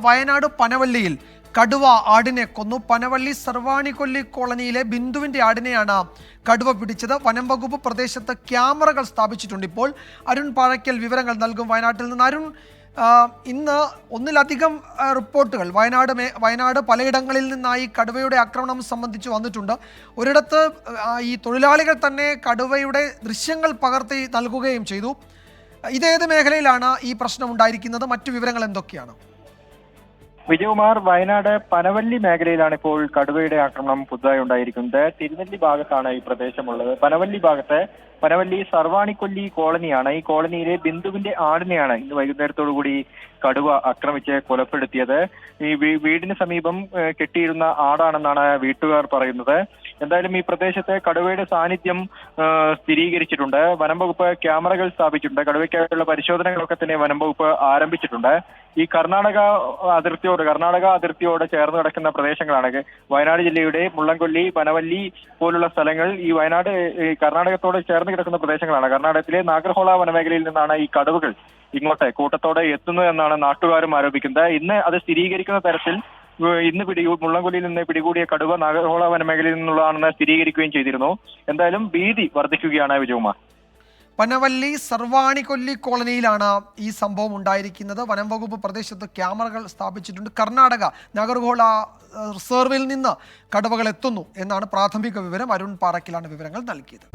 വയനാട് പനവള്ളിയിൽ കടുവ ആടിനെ കൊന്നു. പനവള്ളി സർവാണിക്കൊല്ലി കോളനിയിലെ ബിന്ദുവിന്റെ ആടിനെയാണ് കടുവ പിടിച്ചത്. വനം വകുപ്പ് പ്രദേശത്ത് ക്യാമറകൾ സ്ഥാപിച്ചിട്ടുണ്ട്. ഇപ്പോൾ അരുൺ പാഴയ്ക്കൽ വിവരങ്ങൾ നൽകും വയനാട്ടിൽ നിന്ന്. അരുൺ, ഇന്ന് ഒന്നിലധികം റിപ്പോർട്ടുകൾ വയനാട് പലയിടങ്ങളിൽ നിന്നായി കടുവയുടെ ആക്രമണം സംബന്ധിച്ച് വന്നിട്ടുണ്ട്. ഒരിടത്ത് ഈ തൊഴിലാളികൾ തന്നെ കടുവയുടെ ദൃശ്യങ്ങൾ പകർത്തി നൽകുകയും ചെയ്തു. ഇതേത് മേഖലയിലാണ് ഈ പ്രശ്നം ഉണ്ടായിരിക്കുന്നത്? മറ്റു വിവരങ്ങൾ എന്തൊക്കെയാണ്? വിജയകുമാർ, വയനാട് പനവല്ലി മേഖലയിലാണ് ഇപ്പോൾ കടുവയുടെ ആക്രമണം പുതുതായി ഉണ്ടായിരിക്കുന്നത്. തിരുനെല്ലി ഭാഗത്താണ് ഈ പ്രദേശമുള്ളത്. പനവല്ലി ഭാഗത്ത് പനവല്ലി സർവാണിക്കൊല്ലി കോളനിയാണ്. ഈ കോളനിയിലെ ബിന്ദുവിന്റെ ആടിനെയാണ് ഇന്ന് വൈകുന്നേരത്തോടു കൂടി കടുവ ആക്രമിച്ച് കൊലപ്പെടുത്തിയത്. ഈ വീടിന് സമീപം കെട്ടിയിരുന്ന ആടാണെന്നാണ് വീട്ടുകാർ പറയുന്നത്. എന്തായാലും ഈ പ്രദേശത്ത് കടുവയുടെ സാന്നിധ്യം സ്ഥിരീകരിച്ചിട്ടുണ്ട്. വനം വകുപ്പ് ക്യാമറകൾ സ്ഥാപിച്ചിട്ടുണ്ട്. കടുവയ്ക്കായുള്ള പരിശോധനകളൊക്കെ തന്നെ വനം വകുപ്പ് ആരംഭിച്ചിട്ടുണ്ട്. ഈ കർണാടക അതിർത്തിയോട് ചേർന്ന് കിടക്കുന്ന പ്രദേശങ്ങളാണ് വയനാട് ജില്ലയുടെ മുള്ളംകൊല്ലി, പനവല്ലി പോലുള്ള സ്ഥലങ്ങൾ. ഈ കർണാടകത്തോട് ചേർന്ന് കിടക്കുന്ന പ്രദേശങ്ങളാണ്. കർണാടകത്തിലെ നാഗർഹോള വനമേഖലയിൽ നിന്നാണ് ഈ കടുവകൾ ഇങ്ങോട്ട് കൂട്ടത്തോടെ എത്തുന്നത് എന്നാണ് നാട്ടുകാരും ആരോപിക്കുന്നത്. ഇന്ന് അത് സ്ഥിരീകരിക്കുന്ന തരത്തിൽ മുള്ളംകൊല്ലിയിൽ നിന്ന് പിടികൂടിയ കടുവ നാഗർഹോള വനമേഖലയിൽ നിന്നുള്ളതാണെന്ന് സ്ഥിരീകരിക്കുകയും ചെയ്തിരുന്നു. എന്തായാലും ഭീതി വർദ്ധിക്കുകയാണ് വിജയകുമാർ. പനവല്ലി സർവാണിക്കൊല്ലി കോളനിയിലാണ് ഈ സംഭവം ഉണ്ടായിരിക്കുന്നത്. വനം വകുപ്പ് പ്രദേശത്ത് ക്യാമറകൾ സ്ഥാപിച്ചിട്ടുണ്ട്. കർണാടക നാഗർഹോള റിസർവിൽ നിന്ന് കടുവകൾ എത്തുന്നു എന്നാണ് പ്രാഥമിക വിവരം. അരുൺ പാറയ്ക്കലാണ് വിവരങ്ങൾ നൽകിയത്.